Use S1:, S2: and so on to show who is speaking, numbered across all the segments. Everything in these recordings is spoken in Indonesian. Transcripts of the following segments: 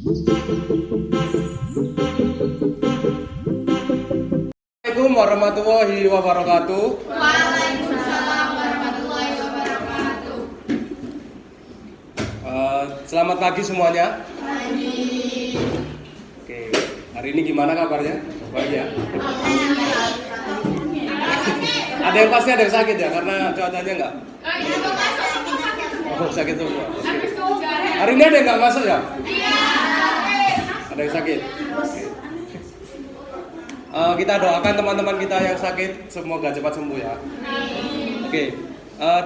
S1: Assalamualaikum warahmatullahi wabarakatuh.
S2: Waalaikumsalam warahmatullahi wabarakatuh.
S1: Selamat pagi semuanya.
S2: Pagi.
S1: Oke, hari ini gimana kabarnya? Baik ya? Ada yang pasti ada yang sakit ya karena cuacanya enggak? Oh, sakit semua. Oke. Hari ini ada yang nggak masuk ya? Ada yang sakit. Oke. Kita doakan teman-teman kita yang sakit semoga cepat sembuh ya. Oke.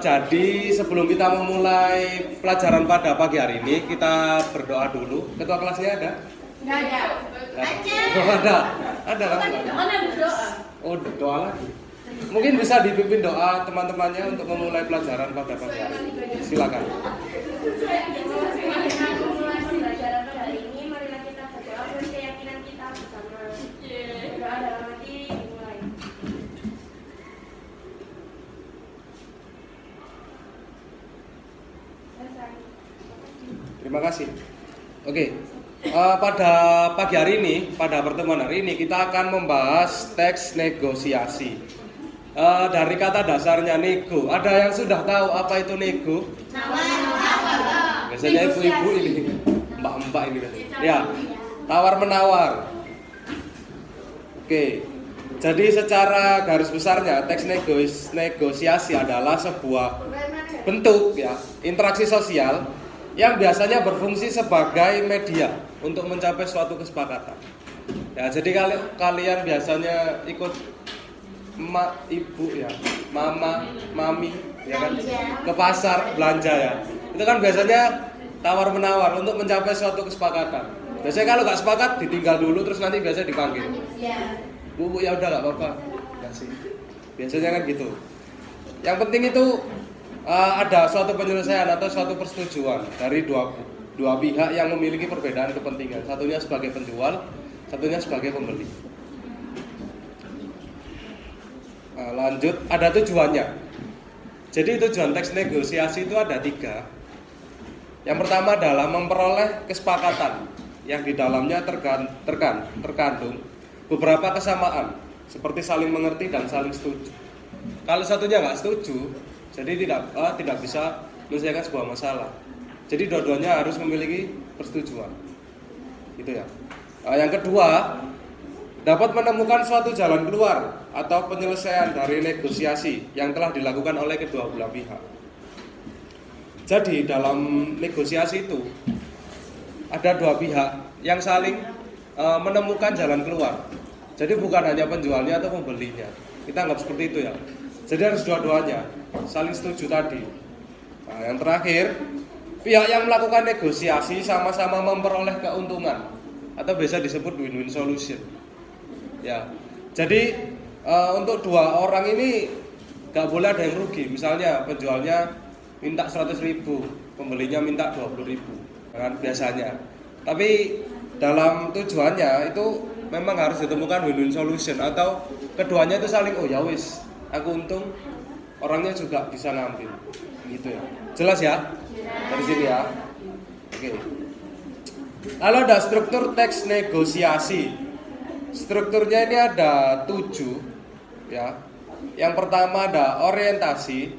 S1: Jadi sebelum kita memulai pelajaran pada pagi hari ini kita berdoa dulu. Ketua kelasnya ada?
S2: Nggak ada.
S1: Oh, ada. Ada kan? Oh, doa lagi. Mungkin bisa dipimpin doa teman-temannya untuk memulai pelajaran pada pagi hari ini. Silakan.
S3: Pelajaran pada hari ini, marilah kita berdoa dan keyakinan kita bersama. Doa dalam hati dimulai.
S1: Terima kasih. Oke. Pada pagi hari ini, pada pertemuan hari ini kita akan membahas teks negosiasi. Dari kata dasarnya nego. Ada yang sudah tahu apa itu nego? Biasanya ibu-ibu ini, mbak-mbak ini. Ya, tawar menawar. Oke. Jadi secara garis besarnya teks negosiasi adalah sebuah bentuk ya interaksi sosial yang biasanya berfungsi sebagai media untuk mencapai suatu kesepakatan. Ya, jadi kalian biasanya ikut emak, ibu ya, mama, mami, ya kan, ke pasar belanja ya. Itu kan biasanya tawar menawar untuk mencapai suatu kesepakatan. Biasanya kalau nggak sepakat ditinggal dulu terus nanti biasanya dipanggil. Bu ya udah nggak apa-apa, nggak sih. Biasanya kan gitu. Yang penting itu ada suatu penyelesaian atau suatu persetujuan dari dua pihak yang memiliki perbedaan kepentingan. Satunya sebagai penjual, satunya sebagai pembeli. Lanjut, ada tujuannya. Jadi tujuan teks negosiasi itu ada 3. Yang pertama adalah memperoleh kesepakatan yang di dalamnya terkandung beberapa kesamaan seperti saling mengerti dan saling setuju. Kalau satunya nggak setuju, jadi tidak bisa menyelesaikan sebuah masalah. Jadi dua-duanya harus memiliki persetujuan. Gitu ya. Yang kedua, dapat menemukan suatu jalan keluar atau penyelesaian dari negosiasi yang telah dilakukan oleh kedua belah pihak. Jadi dalam negosiasi itu ada dua pihak yang saling menemukan jalan keluar. Jadi bukan hanya penjualnya atau pembelinya. Kita anggap seperti itu ya. Jadi harus dua-duanya saling setuju tadi. Nah, yang terakhir, pihak yang melakukan negosiasi sama-sama memperoleh keuntungan atau biasa disebut win-win solution. Ya, jadi untuk dua orang ini nggak boleh ada yang rugi. Misalnya penjualnya minta 100.000, pembelinya minta 20.000, kan biasanya. Tapi dalam tujuannya itu memang harus ditemukan win-win solution atau keduanya itu saling oh ya wis, aku untung, orangnya juga bisa ngambil, gitu ya. Jelas ya? Dari sini ya. Oke. Lalu ada struktur teks negosiasi. Strukturnya ini ada 7 ya. Yang pertama ada orientasi,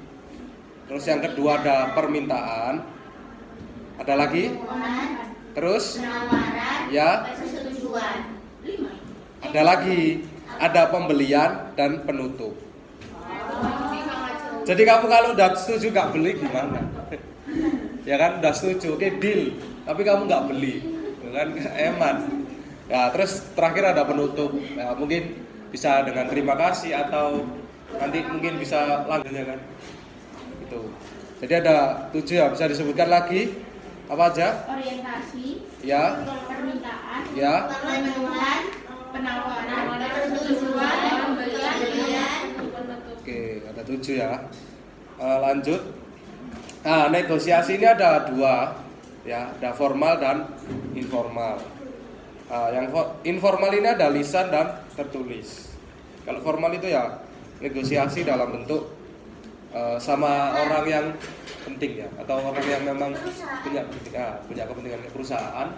S1: terus yang kedua ada permintaan, ada lagi, terus ya, ada lagi, ada pembelian dan penutup. Jadi kamu kalau udah setuju gak beli gimana? Ya kan udah setuju, oke deal, tapi kamu gak beli, kan eman. Ya, terus terakhir ada penutup. Ya, mungkin bisa dengan terima kasih atau nanti mungkin bisa lanjutnya kan. Itu. Jadi ada 7 ya, bisa disebutkan lagi. Apa aja?
S3: Orientasi,
S1: Ya.
S3: permintaan,
S1: Ya.
S3: penawaran, persetujuan, pembelian,
S1: Oke, ada 7 ya. Lanjut. Nah, negosiasi ini ada 2 ya, ada formal dan informal. Yang informal ini ada lisan dan tertulis. Kalau formal itu ya negosiasi dalam bentuk sama orang yang penting ya, atau orang yang memang punya kepentingan perusahaan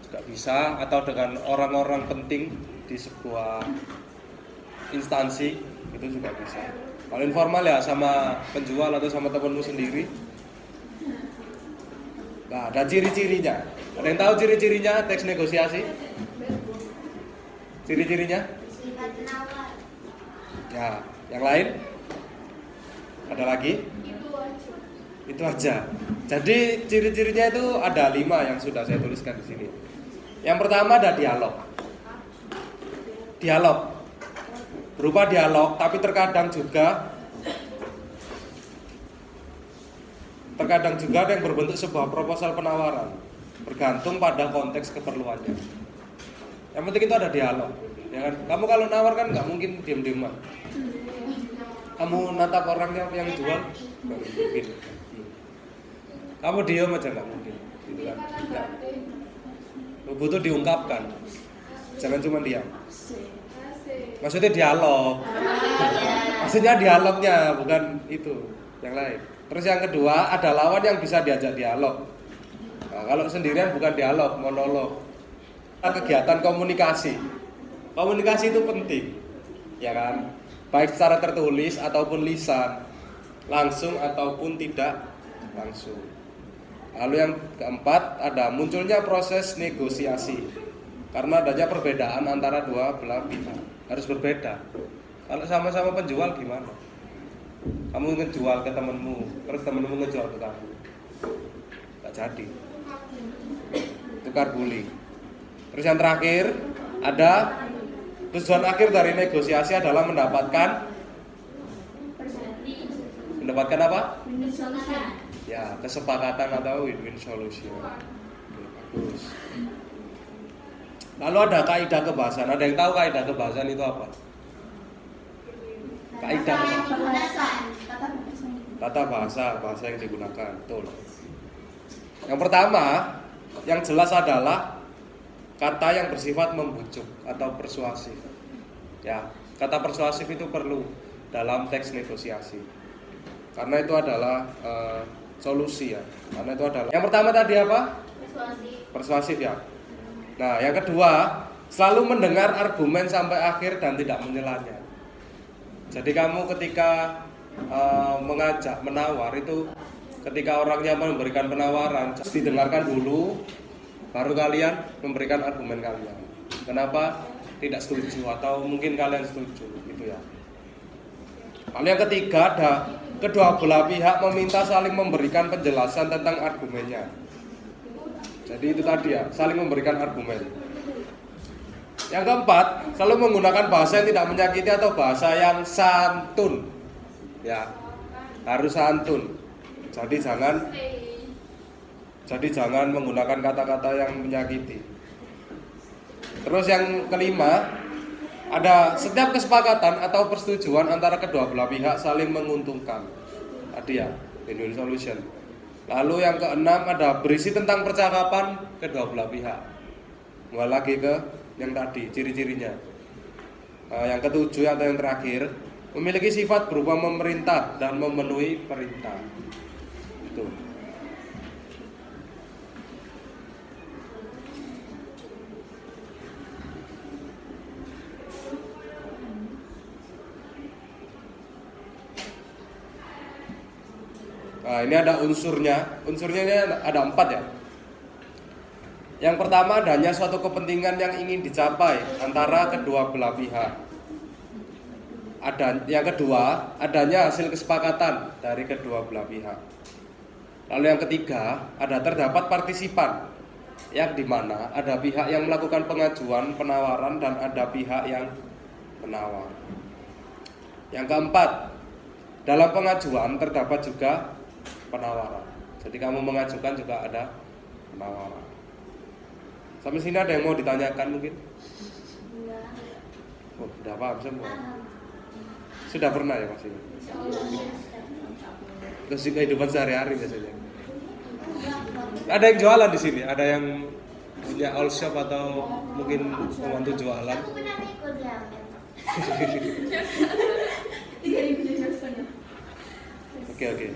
S1: juga bisa, atau dengan orang-orang penting di sebuah instansi itu juga bisa. Kalau informal ya sama penjual atau sama temanmu sendiri. Nah, ada ciri-cirinya. Ada yang tahu ciri-cirinya teks negosiasi? Ciri-cirinya?
S2: Sifat penawar.
S1: Ya, yang lain? Ada lagi? Itu aja. Jadi ciri-cirinya itu ada 5 yang sudah saya tuliskan di sini. Yang pertama ada dialog. Dialog. Berupa dialog, tapi terkadang juga ada yang berbentuk sebuah proposal penawaran, bergantung pada konteks keperluannya. Yang penting itu ada dialog, ya kan? Kamu kalau nawar kan nggak mungkin diam-diaman. Kamu natap orangnya yang jual, nggak mungkin. Kamu diam aja nggak mungkin, gitu kan? Nggak. Butuh diungkapkan, jangan cuma diam. Maksudnya dialog, maksudnya dialognya bukan itu, yang lain. Terus yang kedua ada lawan yang bisa diajak dialog. Nah, kalau sendirian bukan dialog, monolog. Kegiatan komunikasi. Komunikasi itu penting, ya kan? Baik secara tertulis ataupun lisan, langsung ataupun tidak langsung. Lalu yang keempat ada munculnya proses negosiasi. Karena adanya perbedaan antara dua belah pihak. Harus berbeda. Kalau sama-sama penjual gimana? Kamu ngejual ke temenmu, terus temenmu ngejual ke kamu, nggak jadi. Tukar guling. Terus yang terakhir ada tujuan akhir dari negosiasi adalah mendapatkan apa? Ya, kesepakatan atau win-win solution. Bagus. Lalu ada kaidah kebahasan. Ada yang tahu kaidah kebahasan itu apa? Kaidah tata bahasa yang digunakan. Betul. Yang pertama, yang jelas adalah kata yang bersifat membujuk atau persuasif. Ya, kata persuasif itu perlu dalam teks negosiasi. Karena itu adalah solusi ya. Karena itu adalah. Yang pertama tadi apa? Persuasif ya. Nah, yang kedua, selalu mendengar argumen sampai akhir dan tidak menyelanya. Jadi kamu ketika mengajak, menawar itu ketika orangnya memberikan penawaran, didengarkan dulu, baru kalian memberikan argumen kalian. Kenapa tidak setuju atau mungkin kalian setuju, gitu ya. Lalu yang ketiga ada kedua belah pihak meminta saling memberikan penjelasan tentang argumennya. Jadi itu tadi ya, saling memberikan argumen. Yang keempat, selalu menggunakan bahasa yang tidak menyakiti atau bahasa yang santun. Ya, harus santun. Jadi jangan menggunakan kata-kata yang menyakiti. Terus yang kelima, ada setiap kesepakatan atau persetujuan antara kedua belah pihak saling menguntungkan. Tadi ya, win-win solution. Lalu yang keenam ada berisi tentang percakapan kedua belah pihak. Mulai lagi ke yang tadi, ciri-cirinya. Yang ketujuh atau yang terakhir, memiliki sifat berupa memerintah dan memenuhi perintah. Itu. Nah, ini ada unsurnya. Unsurnya ini ada 4 ya. Yang pertama adanya suatu kepentingan yang ingin dicapai antara kedua belah pihak. Yang kedua, adanya hasil kesepakatan dari kedua belah pihak. Lalu yang ketiga, terdapat partisipan, yang dimana ada pihak yang melakukan pengajuan penawaran dan ada pihak yang menawar. Yang keempat, dalam pengajuan terdapat juga penawaran. Jadi kamu mengajukan juga ada penawaran. Sampai sini ada yang mau ditanyakan mungkin? Oh, sudah paham semua. Sudah pernah ya Mas ini? Terus kehidupan sehari-hari biasanya. Ada yang jualan di sini? Ada yang punya all shop atau mungkin membantu jualan?
S2: Aku pernah ikut ya.
S1: Oke.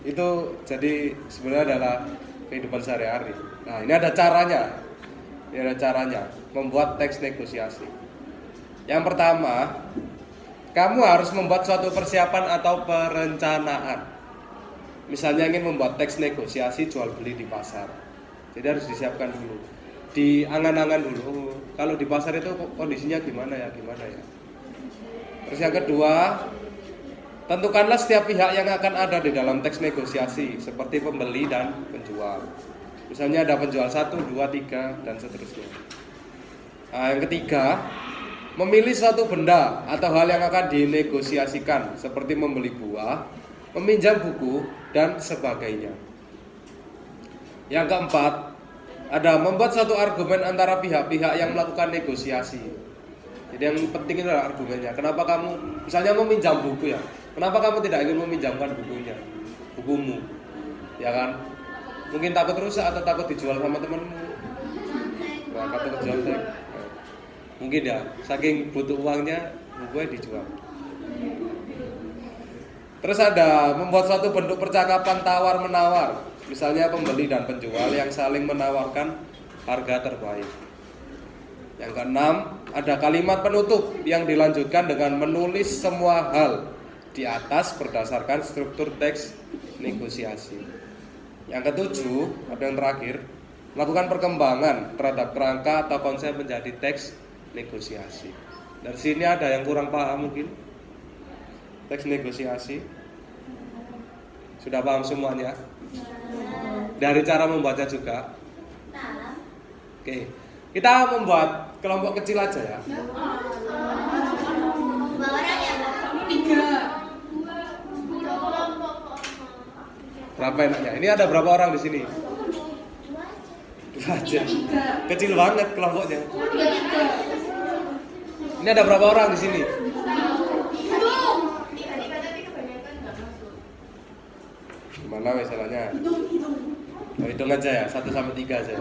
S1: Itu jadi sebenarnya adalah kehidupan sehari-hari. Nah, ini ada caranya. Ini ada caranya membuat teks negosiasi. Yang pertama, kamu harus membuat suatu persiapan atau perencanaan. Misalnya ingin membuat teks negosiasi jual beli di pasar. Jadi harus disiapkan dulu. Diangan-angan dulu. Kalau di pasar itu kondisinya gimana ya? Terus yang kedua, tentukanlah setiap pihak yang akan ada di dalam teks negosiasi, seperti pembeli dan penjual. Misalnya ada penjual 1, 2, 3, dan seterusnya. Nah, yang ketiga, memilih suatu benda atau hal yang akan dinegosiasikan, seperti membeli buah, meminjam buku, dan sebagainya. Yang keempat, ada membuat suatu argumen antara pihak-pihak yang melakukan negosiasi. Jadi yang penting itu adalah argumennya. Kenapa kamu, misalnya meminjam buku ya, kenapa kamu tidak ingin meminjamkan bukumu, ya kan? Mungkin takut rusak atau takut dijual sama temanmu. Nah, takut contek. Mungkin ya, saking butuh uangnya, bukunya dijual. Terus ada membuat suatu bentuk percakapan tawar-menawar. Misalnya pembeli dan penjual yang saling menawarkan harga terbaik. Yang keenam, ada kalimat penutup yang dilanjutkan dengan menulis semua hal di atas berdasarkan struktur teks negosiasi. Yang ketujuh, ada yang terakhir, melakukan perkembangan terhadap kerangka atau konsep menjadi teks negosiasi. Dari sini ada yang kurang paham mungkin teks negosiasi. Sudah paham semuanya? Dari cara membuatnya juga. Oke, kita membuat kelompok kecil aja ya. Berapa enaknya? Ini ada berapa orang di sini? 2 aja. Kecil banget kelompoknya. Ini ada berapa orang di sini? Gimana misalnya? Hitung aja ya, 1 sampai 3 aja.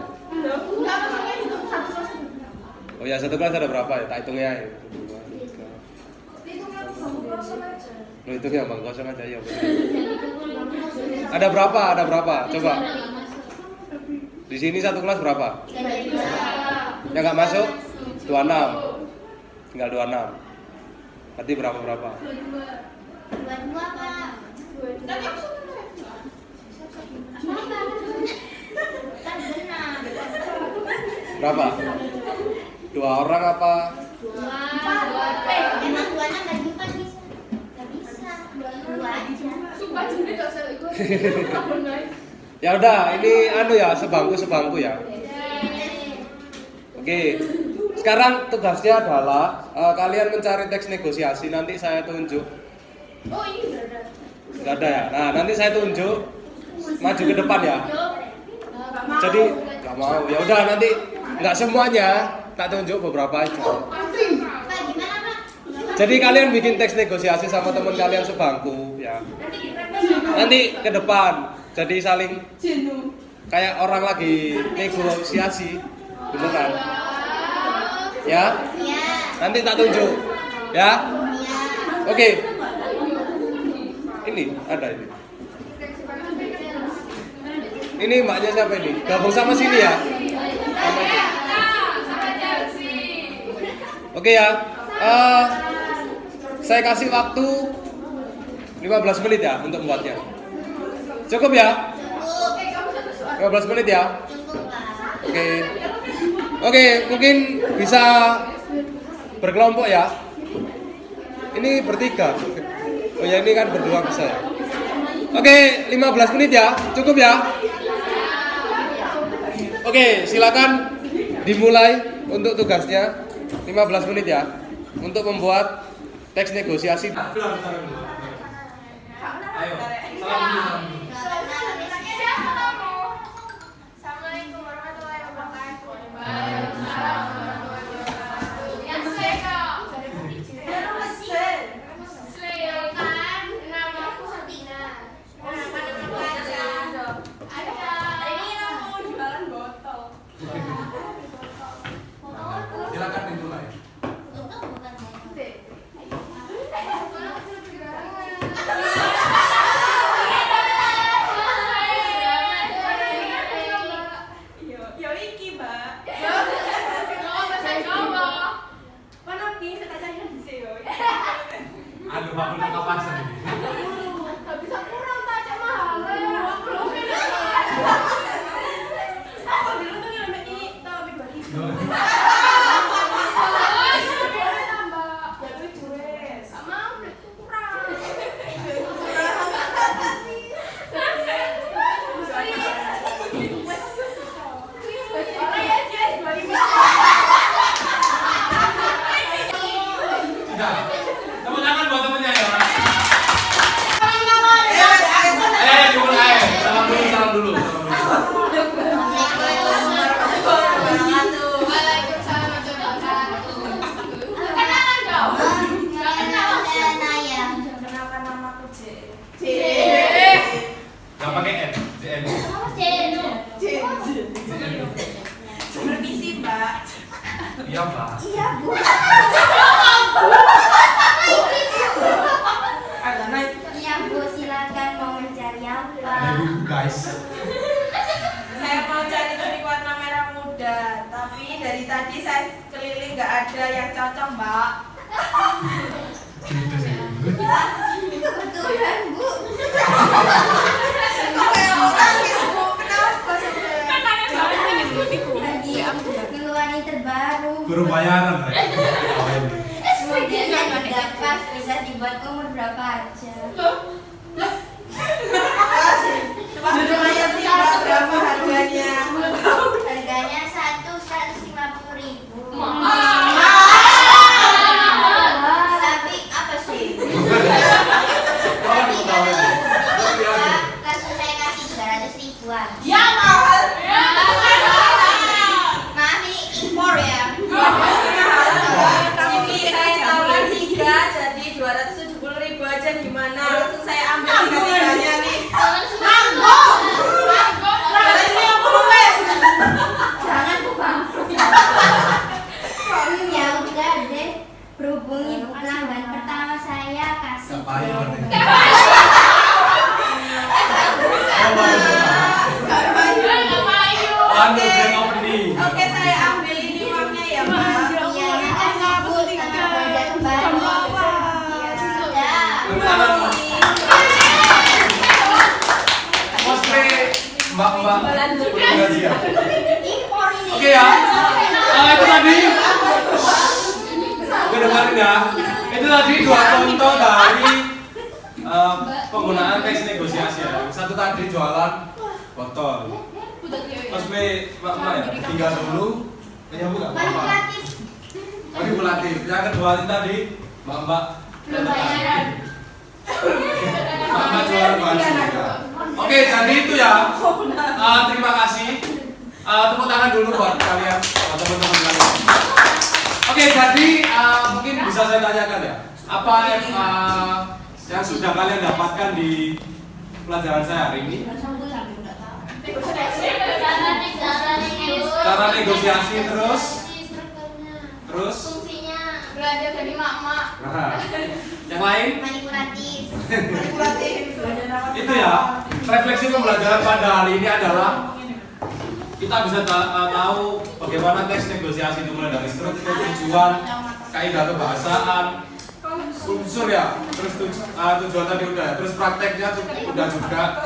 S1: Oh ya, satu kelas ada berapa ya? Tak hitungnya ya. 1, 2, 3. Lo hitungnya bang, kosong aja ya. Ada berapa? Coba. Di sini satu kelas berapa? Yang nggak masuk? 26. Tinggal 26. Berarti berapa?
S2: 22 Pak. Kan benar.
S1: Berapa? 2 orang apa?
S2: 2. Emang 2-nya nggak bisa. Nggak bisa. 2 aja.
S1: Ya udah, ini ya, sebangku ya. Oke. Sekarang tugasnya adalah kalian mencari teks negosiasi. Nanti saya tunjuk.
S3: Oh, ini udah ada.
S1: Nggak ada ya? Nah, nanti saya tunjuk. Maju ke depan ya. Jadi nggak mau. Ya udah, nanti nggak semuanya, tak tunjuk beberapa aja.
S2: Pak, gimana Pak?
S1: Jadi kalian bikin teks negosiasi sama teman kalian sebangku ya. Nanti ke depan. Jadi saling kayak orang lagi negosiasi, beneran. Ya?
S2: Iya.
S1: Nanti tak tunjuk. Ya?
S2: Iya.
S1: Oke. Ini ada ini. Ini mbaknya siapa ini? Gabung sama sini ya? Sama itu. Oke ya. Saya kasih waktu 15 menit ya untuk membuatnya. Cukup ya? 15 menit ya?
S2: Cukup Pak.
S1: Oke, mungkin bisa berkelompok ya. Ini bertiga. Oh ya, ini kan berdua bisa ya. Oke, 15 menit ya. Cukup ya? Oke, silakan dimulai untuk tugasnya. 15 menit ya untuk membuat teks negosiasi. Ayo, salam dulu.
S3: Assalamualaikum warahmatullahi wabarakatuh. Silakan, namaku Satina. Nama aja. Ini mau jualan botol.
S1: Silakan dimulai.
S4: Aduh, fakultas kapasan ini.
S3: Gak bisa kurang tak cak mahal ya. Aku dulu tuh ngambil ini tapi bagi.
S4: Sudah. Tepuk tangan buat temennya ya. Dimulai. Salam dulu.
S3: Kenalkan namaku J.
S4: Gak pakai N, JN.
S3: Permisi Mbak.
S4: Iya, Pak.
S2: Iya, Bu. Iya, Bu, silakan mau mencari apa?
S4: Guys.
S3: Saya mau cari topik warna merah muda, tapi dari tadi saya keliling nggak ada yang cocok Mbak.
S4: Gitu sih.
S2: Kebetulan, Bu.
S3: Kok kayak orang gitu Bu? Kenapa sebenarnya?
S2: Lagi ngeluarin terbaru.
S4: Guru bayaran, Rek.
S2: Modelnya tidak pas, bisa dibuat umur berapa aja.
S3: Coba lumayan sih Mbak, berapa harganya?
S2: Harganya 150.000. Tapi apa sih? Tapi langsung saya kasih 200.000-an.
S3: Ya mahal.
S2: Maaf, ini impor ya.
S3: Ini saya tawar 3 jadi 270.000 aja gimana? Langsung saya ambil 3-3-nya nih. Manggo. 250 wes.
S2: Jangan, Bu, bangkrut. Ya udah deh, berhubungi pelanggan pertama saya kasih.
S4: Anu grand opening.
S3: Oke, saya ambil ini uangnya ya, Mbak.
S2: Iya, makasih, Bu, setengah model baru. Iya, sudah.
S4: Cosplay mbak-mbak pengajian.
S2: Impor ini.
S4: Oke ya. Itu tadi. Oke, dengerin ya. Itu tadi 2 contoh dari penggunaan teks negosiasi ya. Satu tadi jualan botol. Cosplay mbak-mbak ya. 3 dulu. Kayaknya bukan.
S2: Manipulatif.
S4: Manipulatif. Yang kedua ini tadi mbak-mbak mbak-mbak jualan baju. Oke, jadi itu ya. Terima kasih. Tepuk tangan dulu buat kalian, buat teman-teman kalian. Oke, jadi mungkin bisa saya tanyakan ya, apa yang sudah kalian dapatkan di pelajaran saya hari ini? Cara negosiasi terus
S2: Fungsinya
S3: Belajar jadi mak-mak.
S4: nah, yang lain
S2: manipulatif.
S4: itu ya. Refleksi pembelajaran pada hari ini adalah kita bisa tahu bagaimana teks negosiasi itu mulai dari struktur, tujuan, kaidah kebahasaan, unsur ya, terus tujuan tadi udah, terus prakteknya udah juga.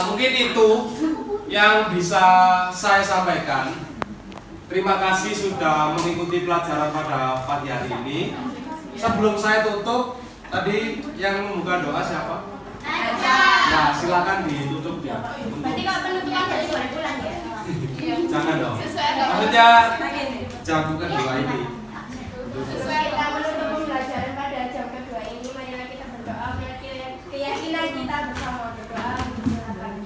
S4: Mungkin itu yang bisa saya sampaikan. Terima kasih sudah mengikuti pelajaran pada pagi hari ini. Sebelum saya tutup, tadi yang membuka doa siapa? Nah, silakan ditutup ya.
S2: Berarti kalau penutupan dari 2 bulan ya?
S4: Jangan dong. Maksudnya jangan bukan doa ini.
S3: Sesuai kita menutup pembelajaran pada jam kedua ini, marilah kita berdoa. Keyakinan kita bersama berdoa. Silakan.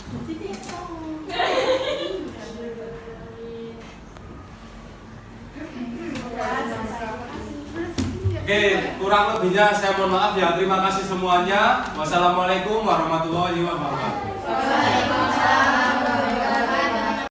S4: Oke, kurang lebihnya saya mohon maaf ya. Terima kasih semuanya. Wassalamualaikum warahmatullahi wabarakatuh.
S2: Waalaikumsalam.